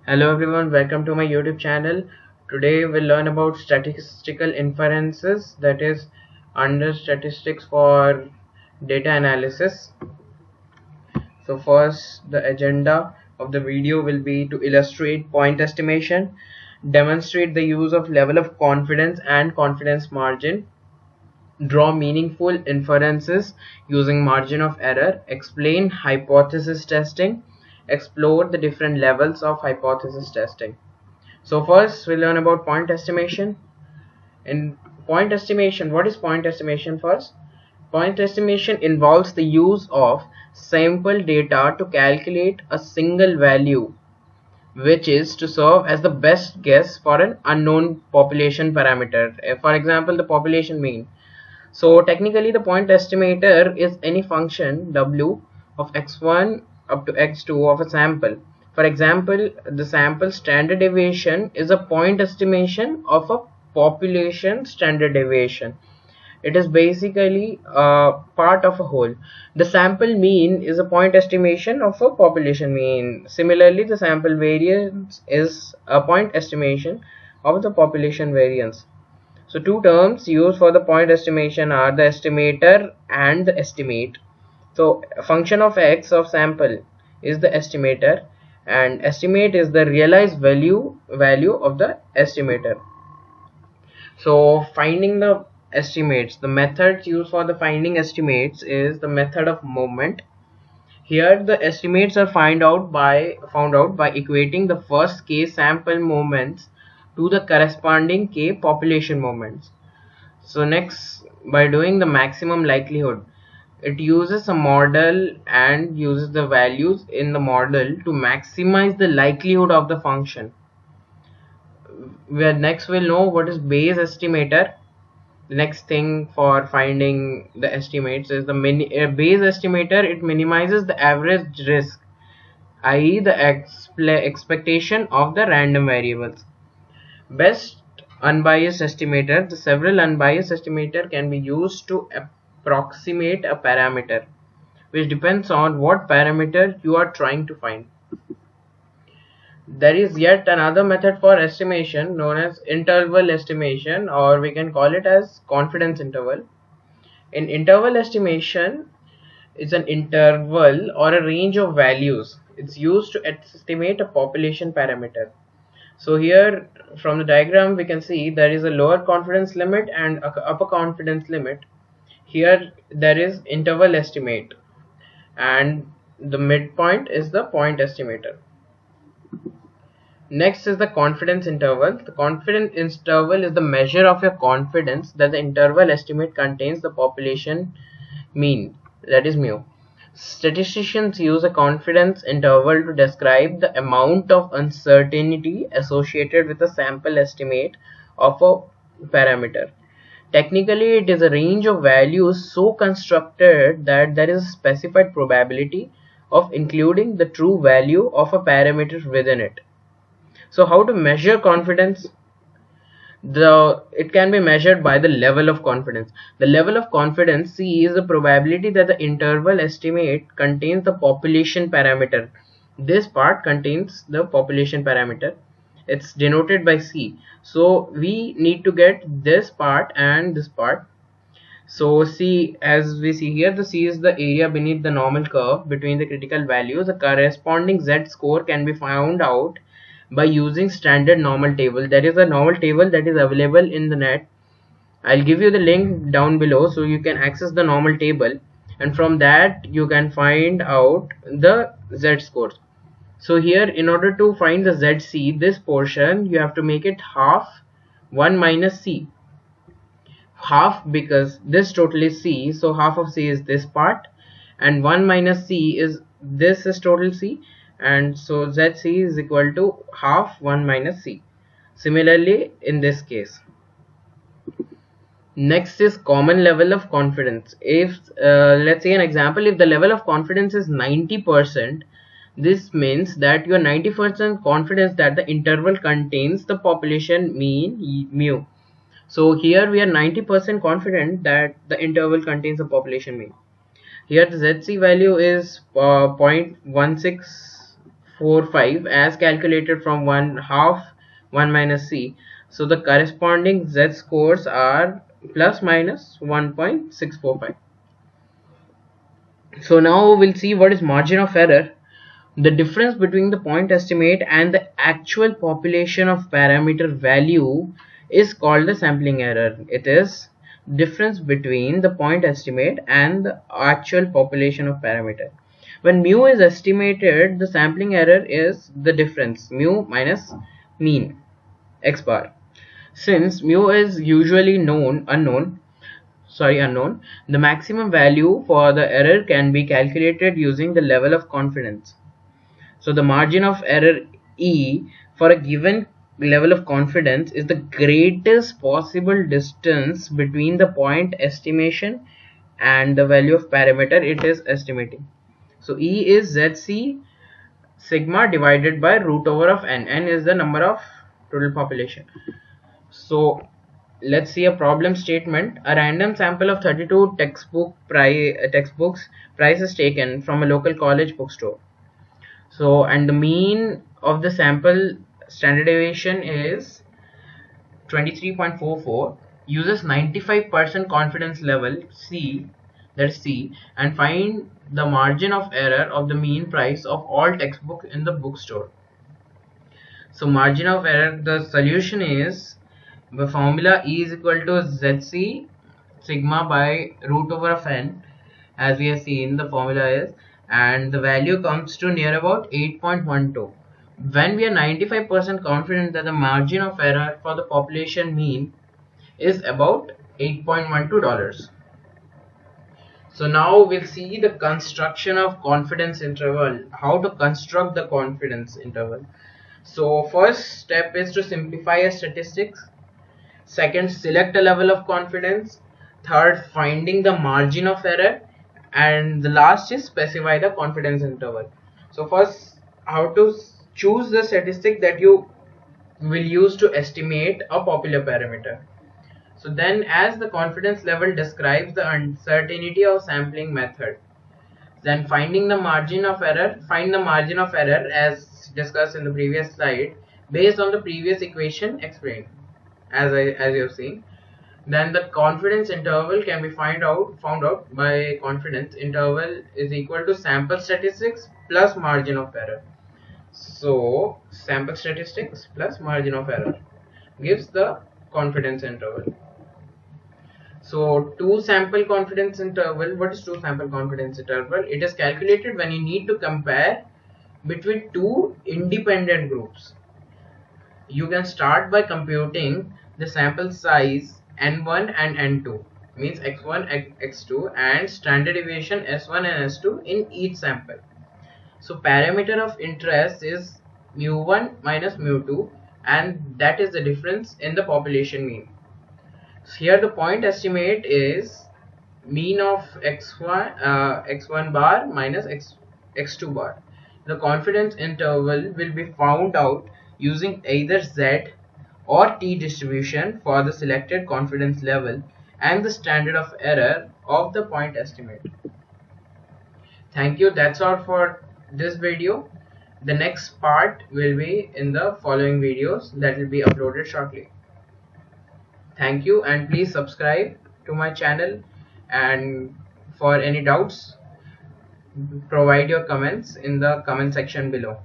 Hello everyone, welcome to my YouTube channel. Today we'll learn about statistical inferences, that is under statistics for data analysis. So first, the agenda of the video will be to illustrate point estimation, demonstrate the use of level of confidence and confidence margin, draw meaningful inferences using margin of error, explain hypothesis testing, explore the different levels of hypothesis testing. So first we'll learn about point estimation. In point estimation, what is point estimation first? Point estimation involves the use of sample data to calculate a single value, which is to serve as the best guess for an unknown population parameter. For example, the population mean. So technically the point estimator is any function w of x1 up to x2 of a sample. For example, the sample standard deviation is a point estimation of a population standard deviation. It is basically a part of a whole. The sample mean is a point estimation of a population mean. Similarly, the sample variance is a point estimation of the population variance. So two terms used for the point estimation are the estimator and the estimate. So a function of x of sample is the estimator and estimate is the realized value of the estimator. So finding the estimates, the methods used for the finding estimates is the method of movement. Here the estimates are found out by equating the first k sample moments to the corresponding k population moments. So next, by doing the maximum likelihood, it uses a model and uses the values in the model to maximize the likelihood of the function. Where next we'll know what is Bayes estimator. The next thing for finding the estimates is the Bayes estimator. It minimizes the average risk, i.e. the expectation of the random variables. Best unbiased estimator. The several unbiased estimator can be used to approximate a parameter, which depends on what parameter you are trying to find. There is yet another method for estimation known as interval estimation, or we can call it as confidence interval. In interval estimation, it's an interval or a range of values. It's used to estimate a population parameter. So here from the diagram we can see there is a lower confidence limit and a upper confidence limit. Here there is interval estimate and the midpoint is the point estimator. Next is the confidence interval. The confidence interval is the measure of your confidence that the interval estimate contains the population mean, that is mu. Statisticians use a confidence interval to describe the amount of uncertainty associated with a sample estimate of a parameter. Technically, it is a range of values so constructed that there is a specified probability of including the true value of a parameter within it. So how to measure confidence? It can be measured by the level of confidence. The level of confidence C is the probability that the interval estimate contains the population parameter. This part contains the population parameter. It's denoted by C. So we need to get this part and this part. So C, as we see here, the C is the area beneath the normal curve between the critical values. The corresponding Z score can be found out by using standard normal table. There is a normal table that is available in the net. I'll give you the link down below so you can access the normal table, and from that you can find out the Z scores. So here, in order to find the ZC, this portion you have to make it half 1 minus C. Half because this total is C, so half of C is this part, and 1 minus C is this is total C, and so ZC is equal to half 1 minus C. Similarly in this case. Next is common level of confidence. If let's say an example, if the level of confidence is 90%, this means that you are 90% confidence that the interval contains the population mean mu. So here we are 90% confident that the interval contains the population mean. Here the ZC value is 0.16 1.45 as calculated from 1 minus c. So the corresponding z scores are plus minus 1.645. So now we'll see what is margin of error. The difference between the point estimate and the actual population of parameter value is called the sampling error. It is difference between the point estimate and the actual population of parameter. When mu is estimated, the sampling error is the difference mu minus mean x bar. Since mu is usually unknown, the maximum value for the error can be calculated using the level of confidence. So the margin of error E for a given level of confidence is the greatest possible distance between the point estimation and the value of parameter it is estimating. So E is ZC sigma divided by root over of n. N is the number of total population. So let's see a problem statement. A random sample of 32 textbooks price is taken from a local college bookstore. So, and the mean of the sample standard deviation is 23.44. Uses 95% confidence level C, that's C, and find the margin of error of the mean price of all textbooks in the bookstore. So margin of error, the solution is the formula E is equal to ZC sigma by root over of n, as we have seen the formula is, and the value comes to near about 8.12. When we are 95% confident that the margin of error for the population mean is about $8.12. So now we'll see the construction of confidence interval, how to construct the confidence interval. So first step is to simplify a statistics. Second, select a level of confidence. Third, finding the margin of error. And the last is specify the confidence interval. So first, how to choose the statistic that you will use to estimate a popular parameter. So then, as the confidence level describes the uncertainty of sampling method, then finding the margin of error, find the margin of error as discussed in the previous slide based on the previous equation explained as you have seen. Then the confidence interval can be found out by confidence interval is equal to sample statistics plus margin of error. So sample statistics plus margin of error gives the confidence interval. So two sample confidence interval. What is two sample confidence interval? It is calculated when you need to compare between two independent groups. You can start by computing the sample size n1 and n2, means x1 x2, and standard deviation s1 and s2 in each sample. So parameter of interest is mu1 minus mu2, and that is the difference in the population mean. So here the point estimate is mean of x1 bar minus x2 bar. The confidence interval will be found out using either Z or T distribution for the selected confidence level and the standard of error of the point estimate. Thank you. That's all for this video. The next part will be in the following videos that will be uploaded shortly. Thank you, and please subscribe to my channel, and for any doubts provide your comments in the comment section below.